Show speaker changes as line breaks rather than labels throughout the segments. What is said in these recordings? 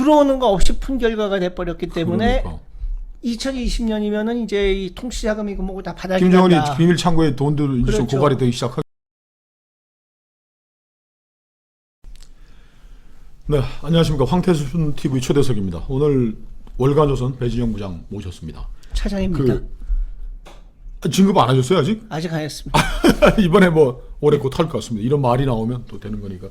들어오는 거 없이 푼 결과가 돼버렸기 때문에
그러니까.
2020년이면은 이제 이 통치자금이고 뭐고 다 바닥이
김정은이
난다.
비밀 창고에 돈들 이제 좀
그렇죠.
고갈이 되기 시작하. 네, 안녕하십니까. 황태순 TV 초대석입니다. 오늘 월간조선 배진영 부장 모셨습니다.
차장입니다.
진급 안 하셨어요 아직?
아직 안 했습니다.
이번에 뭐 올해 곧 할 것 같습니다. 이런 말이 나오면 또 되는 거니까.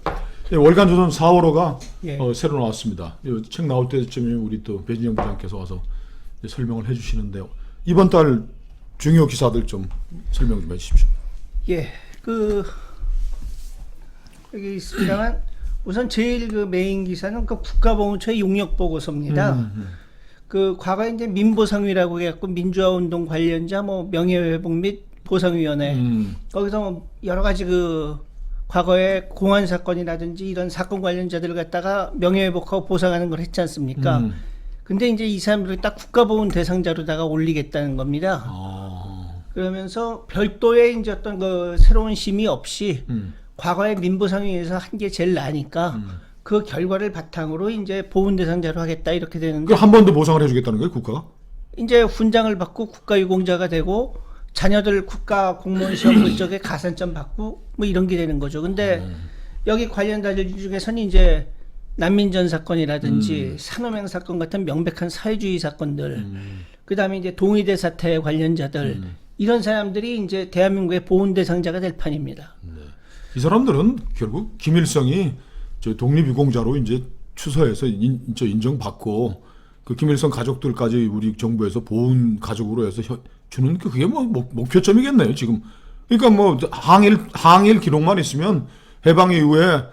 네, 월간조선 4월호가
예.
새로 나왔습니다. 이 책 나올 때쯤에 우리 또 배진영 부장께서 와서 이제 설명을 해주시는데요. 이번 달 중요 기사들 좀 설명 좀 해주십시오.
예, 여기 있습니다만 우선 제일 그 메인 기사는 그 국가보훈처의 용역 보고서입니다. 그 과거에 이제 민보상위라고 해갖고 민주화운동 관련자 뭐 명예회복 및 보상위원회 거기서 뭐 여러 가지 그 과거에 공안 사건이라든지 이런 사건 관련자들을 갖다가 명예회복하고 보상하는 걸 했지 않습니까? 근데 이제 이 사람들을 딱 국가보훈 대상자로다가 올리겠다는 겁니다. 그러면서 별도의 이제 어떤 그 새로운 심의 없이 과거에 민보상위에서 한 게 제일 나니까 그 결과를 바탕으로 이제 보훈 대상자로 하겠다 이렇게 되는데
한 번 더 보상을 해주겠다는 거예요, 국가가?
이제 훈장을 받고 국가유공자가 되고 자녀들 국가 공무원 시험 볼 적에 가산점 받고 뭐 이런 게 되는 거죠. 근데 여기 관련자들 중에서는 이제 난민전 사건이라든지 산호맹 사건 같은 명백한 사회주의 사건들, 그 다음에 이제 동의대 사태 관련자들 이런 사람들이 이제 대한민국의 보훈 대상자가 될 판입니다.
이 사람들은 결국 김일성이 저 독립유공자로 이제 추서해서 인정받고 그 김일성 가족들까지 우리 정부에서 보훈 가족으로 해서 주는 그게 뭐 목표점이겠네요 지금. 그러니까 뭐 항일 기록만 있으면 해방 이후에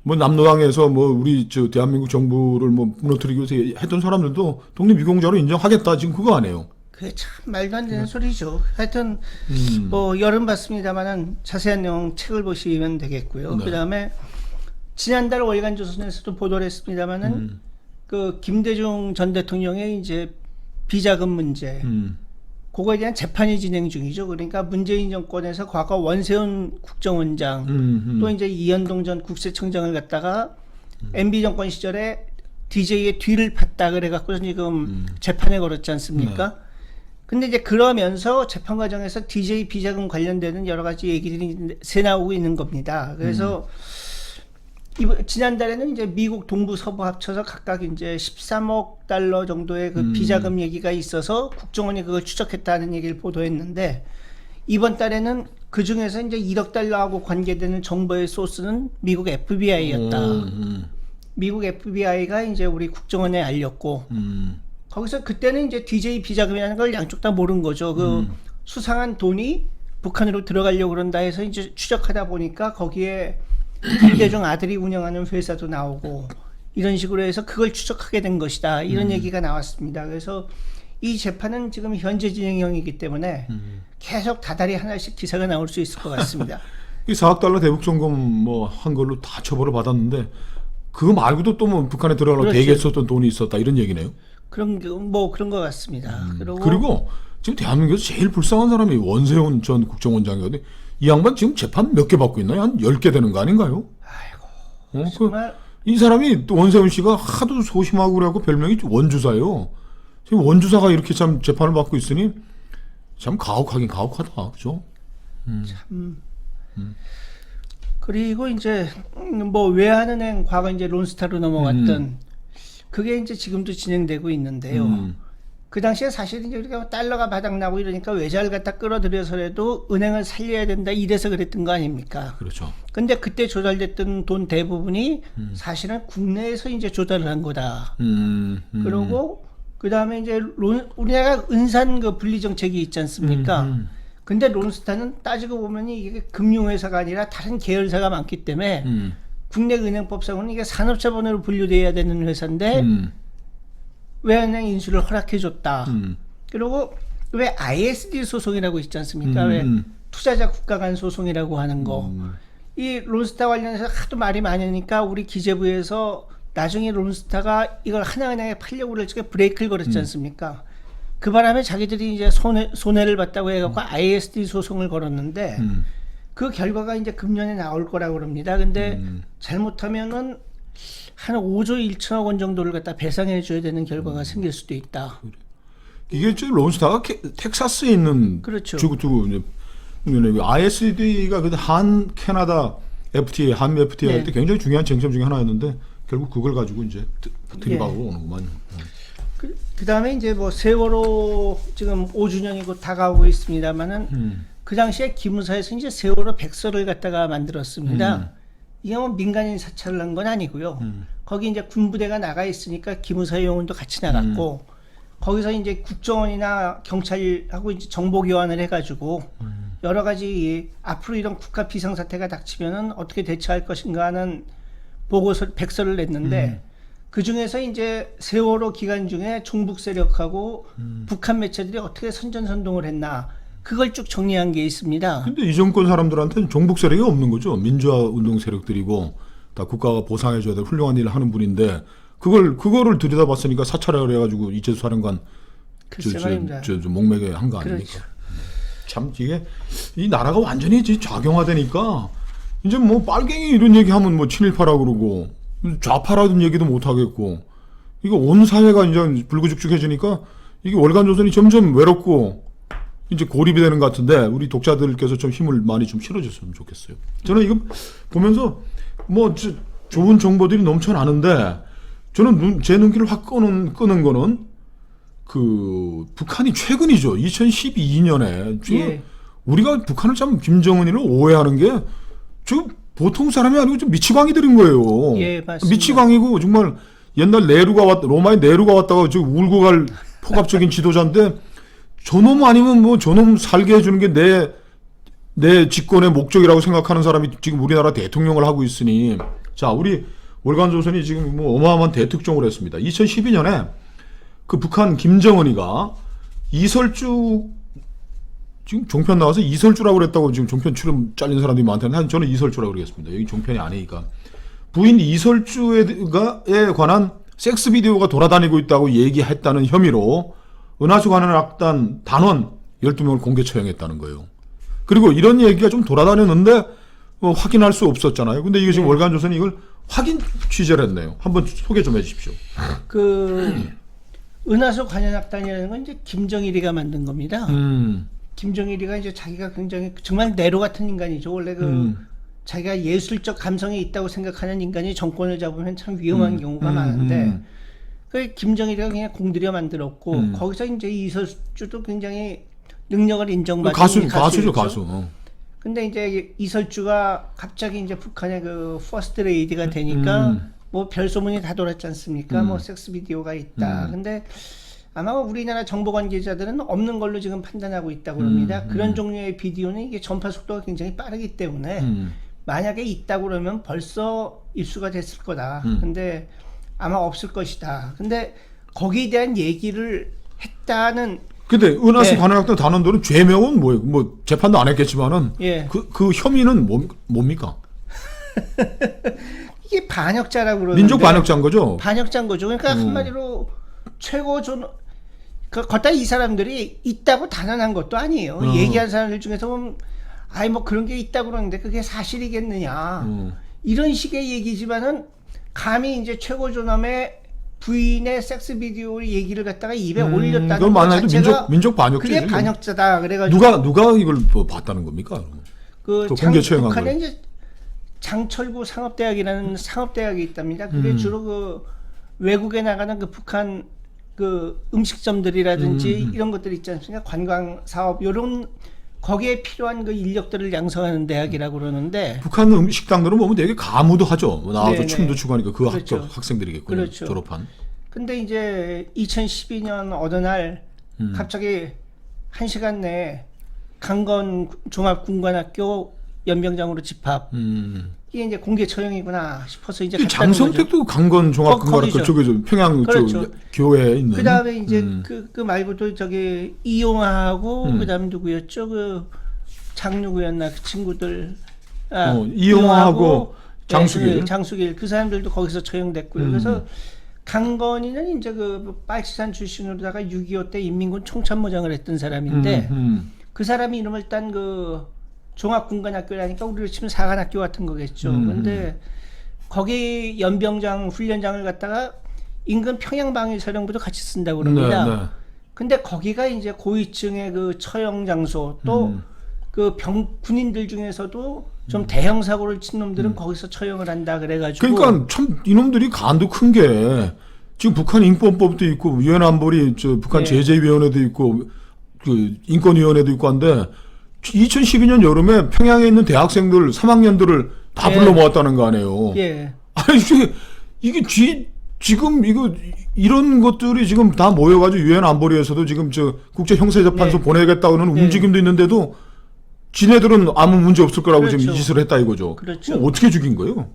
뭐 남로당에서 뭐 우리 저 대한민국 정부를 뭐 무너뜨리기 위해서 했던 사람들도 독립유공자로 인정하겠다 지금 그거 아니에요.
그게 참 말도 안 되는 소리죠. 하여튼 뭐 열은 봤습니다만은 자세한 내용 책을 보시면 되겠고요.
네.
그다음에 지난달 월간조선에서도 보도를 했습니다만은 그 김대중 전 대통령의 이제 비자금 문제 그거에 대한 재판이 진행 중이죠. 그러니까 문재인 정권에서 과거 원세훈 국정원장 또 이제 이현동 전 국세청장을 갖다가 MB 정권 시절에 DJ의 뒤를 팠다 그래갖고 지금 재판에 걸었지 않습니까?
네.
근데 이제 그러면서 재판 과정에서 DJ 비자금 관련되는 여러 가지 얘기들이 새 나오고 있는 겁니다. 그래서 지난달에는 이제 미국 동부 서부 합쳐서 각각 이제 13억 달러 정도의 그 비자금 얘기가 있어서 국정원이 그걸 추적했다는 얘기를 보도했는데 이번 달에는 그 중에서 이제 1억 달러하고 관계되는 정보의 소스는 미국 FBI였다. 미국 FBI가 이제 우리 국정원에 알렸고 거기서 그때는 이제 DJ 비자금이라는 걸 양쪽 다 모른 거죠. 그 수상한 돈이 북한으로 들어가려고 그런다 해서 이제 추적하다 보니까 거기에 김대중 아들이 운영하는 회사도 나오고 이런 식으로 해서 그걸 추적하게 된 것이다. 이런 얘기가 나왔습니다. 그래서 이 재판은 지금 현재 진행형이기 때문에 계속 다달이 하나씩 기사가 나올 수 있을 것 같습니다.
이 4억 달러 대북송금 뭐 한 걸로 다 처벌을 받았는데 그거 말고도 또 뭐 북한에 들어가려고
그렇죠.
대기했었던 돈이 있었다 이런 얘기네요.
그런 뭐 그런 것 같습니다.
그리고 지금 대한민국에서 제일 불쌍한 사람이 원세훈 전 국정원장이거든요. 이 양반 지금 재판 몇 개 받고 있나요? 한 10개 되는 거 아닌가요?
아이고 정말
이 사람이 또 원세훈 씨가 하도 소심하고 그래갖고 별명이 원주사예요. 지금 원주사가 이렇게 참 재판을 받고 있으니 참 가혹하긴 가혹하다. 그죠?
그리고 이제 뭐 외환은행 과거 이제 론스타로 넘어갔던 그게 이제 지금도 진행되고 있는데요. 그 당시에 사실 이제 우리가 달러가 바닥나고 이러니까 외자를 갖다 끌어들여서라도 은행을 살려야 된다 이래서 그랬던 거 아닙니까?
그렇죠.
근데 그때 조달됐던 돈 대부분이 사실은 국내에서 이제 조달을 한 거다. 그러고 그 다음에 이제 우리나라가 은산 그 분리 정책이 있지 않습니까? 근데 론스타는 따지고 보면 이게 금융회사가 아니라 다른 계열사가 많기 때문에 국내 은행법상으로는 이게 산업자본으로 분류돼야 되는 회사인데 외환은행 인수를 허락해줬다. 그리고 왜 ISD 소송이라고 있지 않습니까? 왜 투자자 국가 간 소송이라고 하는 거. 이 론스타 관련해서 하도 말이 많으니까 우리 기재부에서 나중에 론스타가 이걸 하나은행에 팔려고 그럴 적에 브레이크를 걸었지 않습니까? 그 바람에 자기들이 이제 손해를 봤다고 해갖고 ISD 소송을 걸었는데 그 결과가 이제 금년에 나올 거라고 그럽니다. 근데 잘못하면은 한 5조 1천억 원 정도를 갖다 배상해 줘야 되는 결과가 생길 수도 있다.
이게 지금 론스타가 텍사스에 있는
그렇죠.
주구 ISD가 한 캐나다 FTA, 한미 FTA 할 때 굉장히 중요한 쟁점 중에 하나였는데 결국 그걸 가지고 이제 들이박으로 오는구만.
그 다음에 이제 뭐 세월호 지금 5주년이 곧 다가오고 있습니다만은 그 당시에 기무사에서 이제 세월호 백서를 갖다가 만들었습니다. 이게 뭐 민간인 사찰을 한 건 아니고요. 거기 이제 군부대가 나가 있으니까 기무사 요원도 같이 나갔고 거기서 이제 국정원이나 경찰하고 이제 정보 교환을 해가지고 여러 가지 앞으로 이런 국가 비상사태가 닥치면은 어떻게 대처할 것인가 하는 보고서 백서를 냈는데 그 중에서 이제 세월호 기간 중에 종북 세력하고 북한 매체들이 어떻게 선전선동을 했나 그걸 쭉 정리한 게 있습니다.
근데 이 정권 사람들한테는 종북 세력이 없는 거죠. 민주화 운동 세력들이고 다 국가가 보상해줘야 될 훌륭한 일을 하는 분인데 그거를 들여다봤으니까 사찰을 해가지고 이재수 사령관 저 목매게 한 거 아닙니까?
그렇죠.
참 이게 이 나라가 완전히 좌경화되니까 이제 뭐 빨갱이 이런 얘기하면 뭐 친일파라 그러고 좌파라든 얘기도 못 하겠고 이거 온 사회가 이제 불구죽죽해지니까 이게 월간조선이 점점 외롭고 이제 고립이 되는 것 같은데 우리 독자들께서 좀 힘을 많이 좀 실어줬으면 좋겠어요. 저는 이거 보면서 뭐 좋은 정보들이 넘쳐나는데 저는 제 눈길을 확 끄는 거는 그 북한이 최근이죠. 2012년에
예.
우리가 북한을 참 김정은이를 오해하는 게 지금 보통 사람이 아니고 좀 미치광이들인 거예요.
예, 맞습니다.
미치광이고 정말 옛날 로마의 네루가 왔다가 지금 울고 갈 폭압적인 지도자인데 저놈 아니면 뭐 저놈 살게 해주는 게 내 집권의 목적이라고 생각하는 사람이 지금 우리나라 대통령을 하고 있으니 자 우리 월간조선이 지금 뭐 어마어마한 대특종을 했습니다. 2012년에 그 북한 김정은이가 이설주 지금 종편 나와서 이설주라고 그랬다고 지금 종편 출연 잘린 사람들이 많다는데 저는 이설주라고 그러겠습니다. 여기 종편이 아니니까 부인 이설주에 관한 섹스 비디오가 돌아다니고 있다고 얘기했다는 혐의로 은하수 관련 악단 단원 12명을 공개 처형했다는 거예요. 그리고 이런 얘기가 좀 돌아다녔는데 확인할 수 없었잖아요. 근데 이게 지금 월간조선이 이걸 확인 취재를 했네요. 한번 소개 좀 해주십시오.
그 은하수 관현악단이라는 건 이제 김정일이가 만든 겁니다. 김정일이가 이제 자기가 굉장히 정말 네로 같은 인간이죠. 원래 자기가 예술적 감성이 있다고 생각하는 인간이 정권을 잡으면 참 위험한 경우가 많은데 그 김정일이가 그냥 공들여 만들었고 거기서 이제 이설주도 굉장히 능력을 인정받은
가수죠.
근데 이제 이설주가 갑자기 이제 북한의 그 퍼스트 레이디가 되니까 뭐 별 소문이 다 돌았지 않습니까? 뭐 섹스 비디오가 있다. 근데 아마 우리나라 정보 관계자들은 없는 걸로 지금 판단하고 있다고 합니다. 그런 종류의 비디오는 이게 전파 속도가 굉장히 빠르기 때문에 만약에 있다고 그러면 벌써 입수가 됐을 거다. 근데 아마 없을 것이다. 근데 거기에 대한 얘기를 했다는
근데 은하수 관현악단 단원들은 죄명은 뭐예요? 뭐 재판도 안 했겠지만은 그 혐의는 뭡니까?
이게 반역자라고 그러는데
민족 반역자인 거죠?
반역자인 거죠. 그러니까 한마디로 최고 걷다 이 사람들이 있다고 단언한 것도 아니에요. 얘기한 사람들 중에서 보면 아이 뭐 그런 게 있다고 그러는데 그게 사실이겠느냐 이런 식의 얘기지만은 감히 이제 최고 존엄의 부인의 sek스 비디오 얘기를 갖다가 입에 올렸다는 것 자체가
민족 반역죄죠.
그게 반역자다. 그래가지고
누가 이걸 뭐 봤다는 겁니까?
그
공개 처형한
북한에
거예요.
이제 장철구 상업대학이라는 상업대학이 있답니다. 그게 주로 그 외국에 나가는 그 북한 그 음식점들이라든지 이런 것들 있지 않습니까? 관광 사업 요런 거기에 필요한 그 인력들을 양성하는 대학이라고 그러는데
북한 식당들은 보면 되게 가무도 하죠. 나와서
네네.
춤도 추고 하니까 그
그렇죠.
학생들이겠군요.
그렇죠.
졸업한.
근데 이제 2012년 어느 날 갑자기 1시간 내에 강건 종합군관학교 연병장으로 집합. 이게 이제 공개 처형이구나 싶어서 이제 갔다는 거죠.
장성택도 강건 종합군관학교 그쪽에서 평양
그렇죠.
쪽 교회에 있는.
그 다음에 이제 그 말고도 저기 이용하고 그 다음 누구였죠? 그 장누구였나 그 친구들.
이용하고 장수길.
장수길 그 사람들도 거기서 처형됐고요. 그래서 강건이는 이제 그 빨치산 출신으로다가 6.25 때 인민군 총참모장을 했던 사람인데 그 사람이 이름을 딴 그 종합군관학교라니까 우리로 치면 사관학교 같은 거겠죠. 근데 거기 연병장 훈련장을 갖다가 인근 평양방위사령부도 같이 쓴다고 그럽니다.
네, 네.
근데 거기가 이제 고위층의 그 처형 장소 또 그 군인들 중에서도 좀 대형 사고를 친 놈들은 거기서 처형을 한다 그래가지고.
그러니까 참 이놈들이 간도 큰 게 지금 북한 인권법도 있고 유엔 안보리 북한
네.
제재위원회도 있고 그 인권위원회도 있고 한데 2012년 여름에 평양에 있는 대학생들 3학년들을 다
예.
불러 모았다는 거 아니에요.
예.
아니 이게 지금 이거 이런 것들이 지금 다 모여가지고 유엔 안보리에서도 지금 국제 형사재판소
네.
보내겠다는
네.
움직임도 있는데도 지네들은 아무 문제 없을 거라고
그렇죠.
지금 이 짓을 했다 이거죠.
그렇죠.
어떻게 죽인 거예요?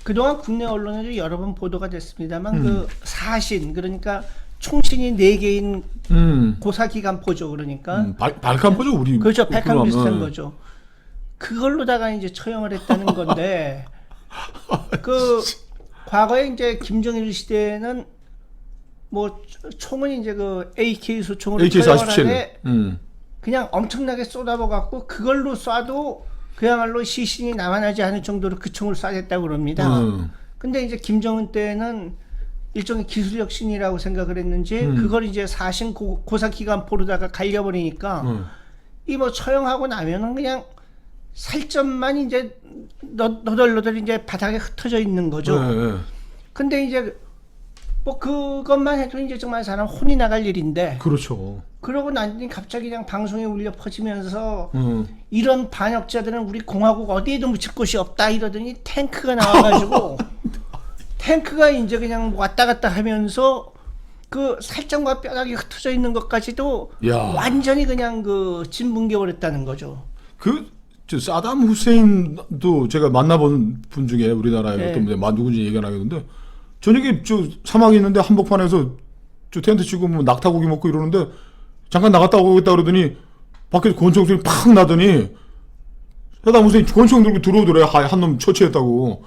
그동안 국내 언론에도 여러 번 보도가 됐습니다만 그 사신 그러니까 총신이 4개인 고사기관포죠. 그러니까
발칸포죠 우리.
그렇죠. 백한 비슷한
네.
거죠. 그걸로다가 이제 처형을 했다는 건데 그 과거에 이제 김정일 시대에는 뭐 총은 이제 그 AK 소총으로 처형을 하는데 그냥 엄청나게 쏟아버 갖고 그걸로 쏴도 그야말로 시신이 남아나지 않을 정도로 그 총을 쏴댔다고 그럽니다. 근데 이제 김정은 때는 일종의 기술 혁신이라고 생각을 했는지 그걸 이제 사신 고사기관포로다가 갈려버리니까 이 뭐 처형하고 나면은 그냥 살점만 이제 너덜너덜 이제 바닥에 흩어져 있는 거죠.
네.
근데 이제 뭐 그것만 해도 이제 정말 사람 혼이 나갈 일인데
그렇죠.
그러고 나니 갑자기 그냥 방송에 울려 퍼지면서 이런 반역자들은 우리 공화국 어디에도 묻힐 곳이 없다 이러더니 탱크가 나와가지고 탱크가 이제 그냥 왔다 갔다 하면서 그 살점과 뼈다귀 흩어져 있는 것까지도
야.
완전히 그냥 그 진붕겨버렸다는 거죠.
사담 후세인도 제가 만나본 분 중에 우리나라에
네.
어떤 분이 누군지 얘기 안 하겠는데 저녁에 사막에 있는데 한복판에서 텐트 치고 뭐 낙타고기 먹고 이러는데 잠깐 나갔다 오겠다 그러더니 밖에서 권총 소리 팍 나더니 사담 후세인 권총 들고 들어오더래요. 한 놈 처치했다고.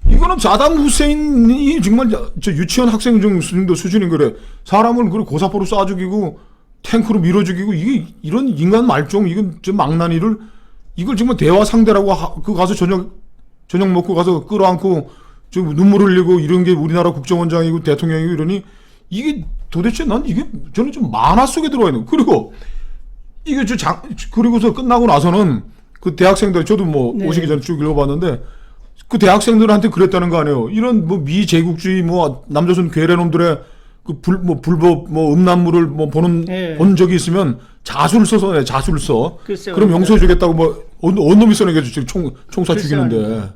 이거는 사담 후세인이 정말 유치원 학생 정도 수준인 거래. 사람을 그렇게 고사포로 쏴 죽이고 탱크로 밀어 죽이고 이런 인간 말종 이건 좀 망나니를 이걸 정말 대화 상대라고 가서 저녁 먹고 가서 끌어안고 좀 눈물 흘리고 이런 게 우리나라 국정원장이고 대통령이고 이러니 이게 도대체 난 이게 저는 좀 만화 속에 들어와 있는. 그리고 이게 그리고서 끝나고 나서는 그 대학생들 저도 뭐
네.
오시기 전에 쭉 읽어봤는데 그 대학생들한테 그랬다는 거 아니에요. 이런 뭐 미제국주의 뭐 남조선 괴뢰놈들의 그 불법 뭐 음란물을 뭐
네.
본 적이 있으면 자술서 자술서.
글쎄요.
그럼 용서해 주겠다고 뭐 어느 놈이 써내겠죠. 총사 죽이는데.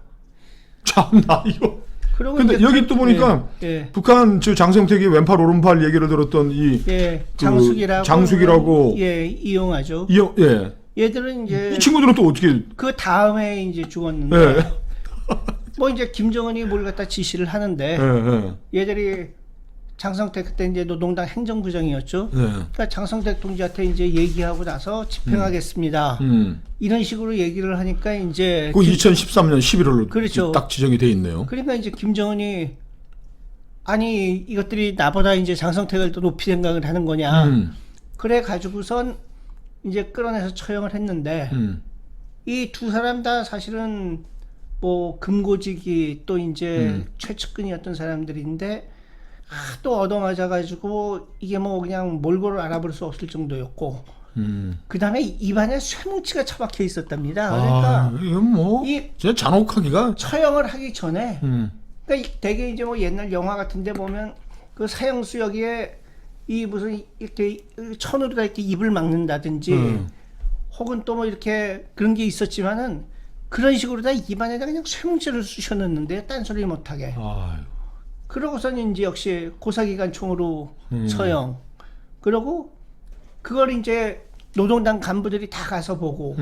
참나 이거. 근데 여기 또 보니까
예.
북한 장성택이 왼팔 오른팔 얘기를 들었던 이
예.
장숙이라고
예, 이용하죠.
예.
얘들은 이제
이 친구들은 또 어떻게
그 다음에 이제 죽었는데
예.
뭐 이제 김정은이 뭘 갖다 지시를 하는데 얘들이 장성택 그때 이제 노동당 행정부장이었죠. 그러니까 장성택 동지한테 이제 얘기하고 나서 집행하겠습니다. 이런 식으로 얘기를 하니까 이제
그 2013년 11월로
그렇죠.
딱 지정이 돼 있네요.
그러니까 이제 김정은이 아니 이것들이 나보다 이제 장성택을 또 높이 생각을 하는 거냐. 그래 가지고선 이제 끌어내서 처형을 했는데 이 두 사람 다 사실은 뭐 금고직이 또 이제 최측근이었던 사람들인데 또 얻어맞아가지고 이게 뭐 그냥 몰골을 알아볼 수 없을 정도였고 그 다음에 입안에 쇠뭉치가 처박혀 있었답니다. 그러니까
이건 뭐 진짜 잔혹하기가
처형을 하기 전에 그러니까 되게 이제 뭐 옛날 영화 같은데 보면 그 사형수 여기에 이 무슨 이렇게 천으로다 이렇게 입을 막는다든지 혹은 또 뭐 이렇게 그런 게 있었지만은 그런 식으로 다 입안에다 그냥 쇠뭉치를 쑤셔넣는데 딴소리 못하게.
아유.
그러고서는 이제 역시 고사기관 총으로 처형. 그러고 그걸 이제 노동당 간부들이 다 가서 보고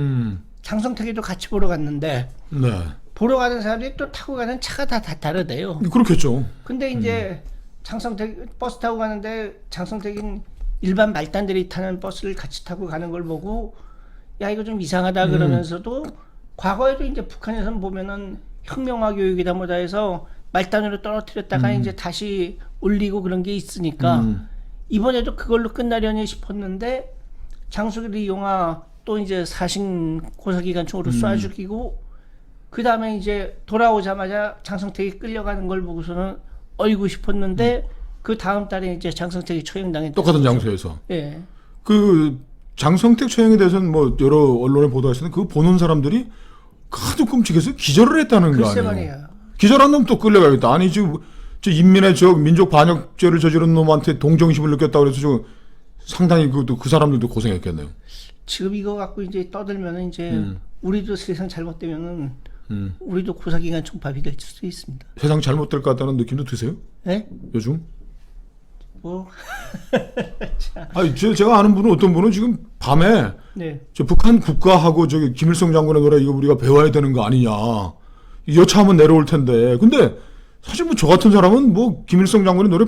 장성택이도 같이 보러 갔는데
네.
보러 가는 사람들이 또 타고 가는 차가 다 다르대요.
그렇겠죠.
근데 이제 장성택 버스 타고 가는데 장성택인 일반 말단들이 타는 버스를 같이 타고 가는 걸 보고 야 이거 좀 이상하다 그러면서도 과거에도 이제 북한에서는 보면은 혁명화 교육이다 뭐다 해서 말단으로 떨어뜨렸다가 이제 다시 올리고 그런 게 있으니까 이번에도 그걸로 끝나려니 싶었는데 장수기를 이용하 또 이제 사신 고사기관총으로 쏴 죽이고 그 다음에 이제 돌아오자마자 장성택이 끌려가는 걸 보고서는 어이구 싶었는데 그 다음 달에 이제 장성택이 처형당했죠.
똑같은 장소에서.
예.
그 장성택 처형에 대해서는 뭐 여러 언론에 보도했었는데 그 보는 사람들이 하도 끔찍해서 기절을 했다는 거
글쎄
아니에요.
말이야.
기절한 놈 또 끌려가겠다. 아니 지금 저 인민의 저 민족 반역죄를 저지른 놈한테 동정심을 느꼈다 그래서 저 상당히 그 사람들도 고생했겠네요.
지금 이거 갖고 이제 떠들면은 이제 우리도 세상 잘못되면은 우리도 고사기관 총파업이 될 수도 있습니다.
세상 잘못될 것 같다는 느낌도 드세요?
예?
요즘?
뭐
아니 제가 아는 분은 어떤 분은 지금 밤에
네.
저 북한 국가하고 저기 김일성 장군의 노래 이거 우리가 배워야 되는 거 아니냐. 여차하면 내려올 텐데. 근데 사실 뭐 저 같은 사람은 뭐 김일성 장군의 노래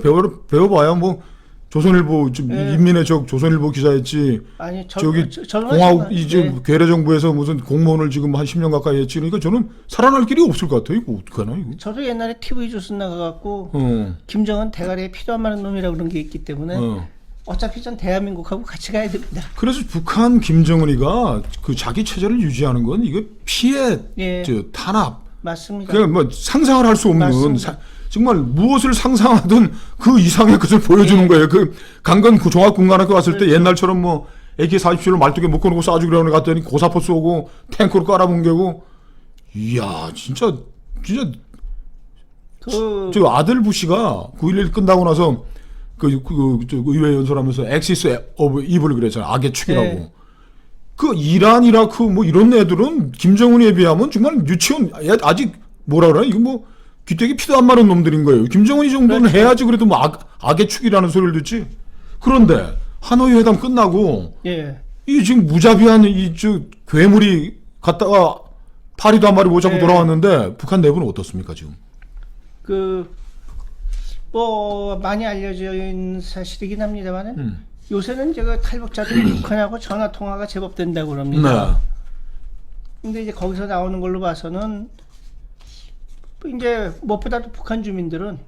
배워봐야 뭐 조선일보
네.
인민의 적 조선일보 기자였지.
아니
저기
저는
공화국 이제
네.
괴뢰 정부에서 무슨 공무원을 지금 한 10년 가까이 했지. 그러니까 저는 살아날 길이 없을 것 같아요. 이거 어떡하나 이거.
저도 옛날에 TV 조선 나가갖고
어.
김정은 대가리에 피도 안 마른 놈이라고 그런 게 있기 때문에 어차피 전 대한민국하고 같이 가야 됩니다.
그래서 북한 김정은이가 그 자기 체제를 유지하는 건 이거 피해,
예.
저 탄압,
맞습니다.
그냥 뭐 상상을 할 수 없는
맞습니다.
정말 무엇을 상상하든 그 이상의 것을 보여주는
예.
거예요. 그 강건 종합군관학교 갔을 때
그렇죠.
옛날처럼 뭐 AK-47로 말뚝에 묶어놓고 쏴주기로 하는 거 갔더니 고사포 쏘고 탱크로 깔아뭉개고 이야 진짜 저 아들 부시가 9.11 끝나고 나서 저 의회 연설하면서 엑시스 오브 이블 그랬잖아요. 악의 축이라고.
네.
그 이란, 이라크 뭐 이런 애들은 김정은에 비하면 정말 유치원 아직 뭐라 그러나 이거 뭐 귀때기 피도 안 마른 놈들인 거예요. 김정은이 정도는
그렇죠.
해야지 그래도 뭐 악의 축이라는 소리를 듣지. 그런데 하노이 회담 끝나고
예.
이 지금 무자비한 저 괴물이 갔다가 파리도 한 마리 못 잡고
네.
돌아왔는데 북한 내부는 어떻습니까 지금?
뭐 많이 알려져 있는 사실이긴 합니다만은 요새는 제가 탈북자들이 북한하고 전화 통화가 제법 된다고 그럽니다.
네.
근데 이제 거기서 나오는 걸로 봐서는 이제 무엇보다도 북한 주민들은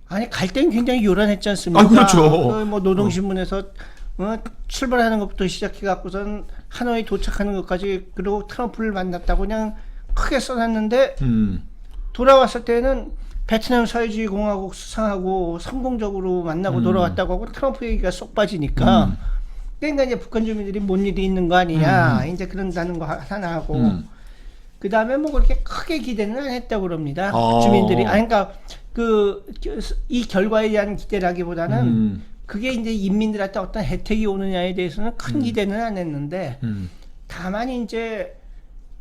아니 갈 땐 굉장히 요란했지 않습니까?
아, 그렇죠.
뭐 노동신문에서 출발하는 것부터 시작해 갖고선 하노이 도착하는 것까지 그리고 트럼프를 만났다고 그냥 크게 써놨는데 돌아왔을 때는 베트남 사회주의 공화국 수상하고 성공적으로 만나고 돌아왔다고 하고 트럼프 얘기가 쏙 빠지니까 그러니까 이제 북한 주민들이 뭔 일이 있는 거 아니냐 이제 그런다는 거 하나 하고 그 다음에 뭐 그렇게 크게 기대는 안 했다고 그럽니다. 주민들이. 그러니까 이 결과에 대한 기대라기보다는 그게 이제 인민들한테 어떤 혜택이 오느냐에 대해서는 큰 기대는 안 했는데 다만 이제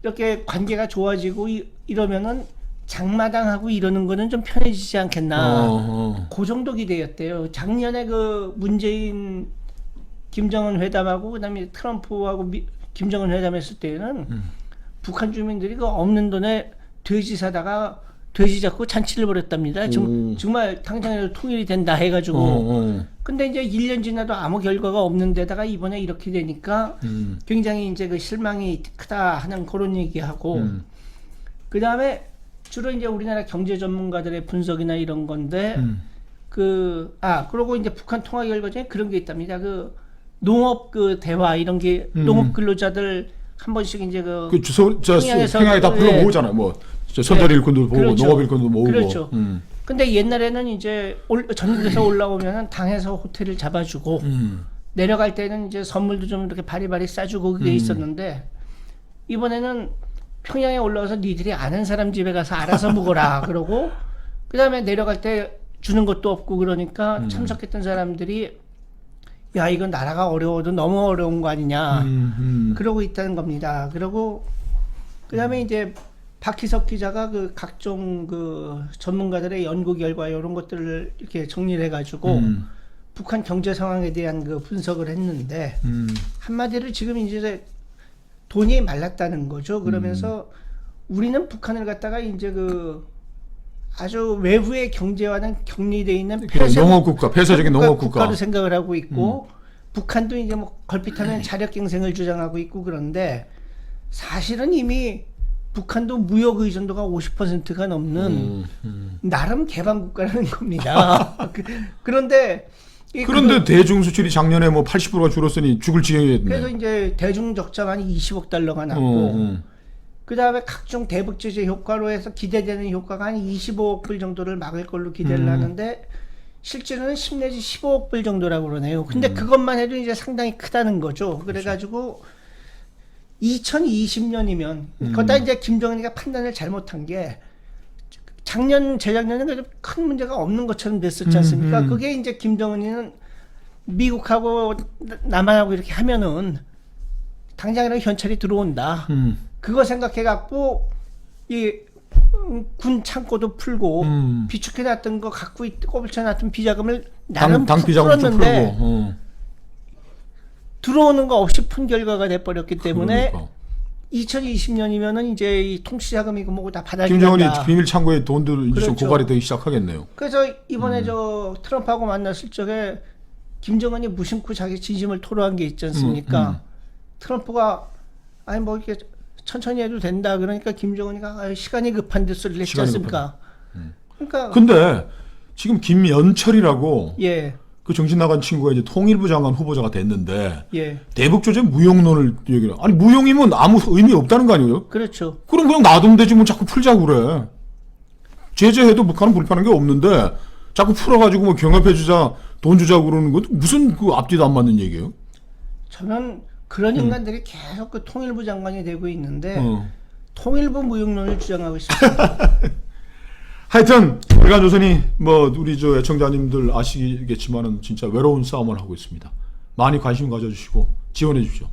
이렇게 관계가 좋아지고 이러면은 장마당하고 이러는 거는 좀 편해지지 않겠나. 그 정도 기대였대요. 작년에 그 문재인 김정은 회담하고 그다음에 트럼프하고 김정은 회담했을 때는 북한 주민들이 그 없는 돈에 돼지 사다가 돼지 잡고 잔치를 벌였답니다. 정말 당장에 통일이 된다 해가지고. 근데 이제 1년 지나도 아무 결과가 없는 데다가 이번에 이렇게 되니까 굉장히 이제 그 실망이 크다 하는 그런 얘기하고 그 다음에 주로 이제 우리나라 경제 전문가들의 분석이나 이런 건데 그리고 이제 북한 통화 결과 중에 그런 게 있답니다. 그 농업 대화 이런 게 농업 근로자들 한 번씩 이제
평양에 다 불러 모으잖아요. 뭐 선전 일꾼도 모으고
그렇죠.
농업 일꾼도 모으고.
그렇죠. 근데 옛날에는 이제 전국에서 올라오면은 당에서 호텔을 잡아주고 내려갈 때는 이제 선물도 좀 이렇게 바리바리 싸주고 그게 있었는데 이번에는 평양에 올라와서 니들이 아는 사람 집에 가서 알아서 묵어라 그러고 그 다음에 내려갈 때 주는 것도 없고 그러니까 참석했던 사람들이 야 이건 나라가 어려워도 너무 어려운 거 아니냐 그러고 있다는 겁니다. 그리고 그 다음에 이제 박희석 기자가 그 각종 그 전문가들의 연구 결과 이런 것들을 이렇게 정리를 해가지고 북한 경제 상황에 대한 그 분석을 했는데 한마디로 지금 이제 돈이 말랐다는 거죠. 그러면서 우리는 북한을 갖다가 이제 그 아주 외부의 경제와는 격리되어 있는
농업국가, 폐쇄적인 농업국가
국가로 생각을 하고 있고 북한도 이제 뭐 걸핏하면 자력갱생을 주장하고 있고 그런데 사실은 이미 북한도 무역 의존도가 50%가 넘는 나름 개방국가라는 겁니다. 그런데
대중 수출이 작년에 뭐 80%가 줄었으니 죽을 지경이었네.
그래서 이제 대중 적자만 20억 달러가 났고 그다음에 각종 대북 제재 효과로 해서 기대되는 효과가 한 25억 불 정도를 막을 걸로 기대를 하는데 실제로는 10 내지 15억 불 정도라고 그러네요. 근데 그것만 해도 이제 상당히 크다는 거죠. 그래가지고 2020년이면 거기다 이제 김정은이가 판단을 잘못한 게 작년 재작년에 그래도 큰 문제가 없는 것처럼 됐었지 않습니까? 그게 이제 김정은이는 미국하고 남한하고 이렇게 하면은 당장이라도 현찰이 들어온다. 그거 생각해갖고 이 군 창고도 풀고 비축해놨던 거 갖고 꼬불쳐놨던 비자금을 나름
당 비자금 좀
풀었는데
풀고.
들어오는 거 없이 푼 결과가 돼버렸기 때문에
그러니까.
2020년이면은 이제 이 통치자금이고 뭐고 다 받아야
김정은이
된다.
비밀 창고에 돈들 이제 좀
그렇죠.
고갈이 되기 시작하겠네요.
그래서 이번에 저 트럼프하고 만났을 적에 김정은이 무심코 자기 진심을 토로한 게 있지 않습니까? 트럼프가 아니 뭐 이렇게 천천히 해도 된다 그러니까 김정은이가 아, 시간이 급한 데 소리를 했지
시간이
않습니까? 그러니까
근데 지금 김연철이라고
예,
그 정신 나간 친구가 이제 통일부 장관 후보자가 됐는데
예,
대북 조제 무용론을 얘기를 아니 무용이면 아무 의미 없다는 거 아니에요?
그렇죠.
그럼 그냥 놔두면 되지 뭐 자꾸 풀자고 그래. 제재해도 북한은 불편한 게 없는데 자꾸 풀어가지고 뭐 경합해주자 돈 주자고 그러는 것도 무슨 그 앞뒤도 안 맞는 얘기예요?
저는 그런 인간들이 계속 그 통일부 장관이 되고 있는데
어.
통일부 무용론을 주장하고 있습니다.
하여튼 월간조선이 뭐 우리 저 애청자님들 아시겠지만은 진짜 외로운 싸움을 하고 있습니다. 많이 관심 가져주시고 지원해 주십시오.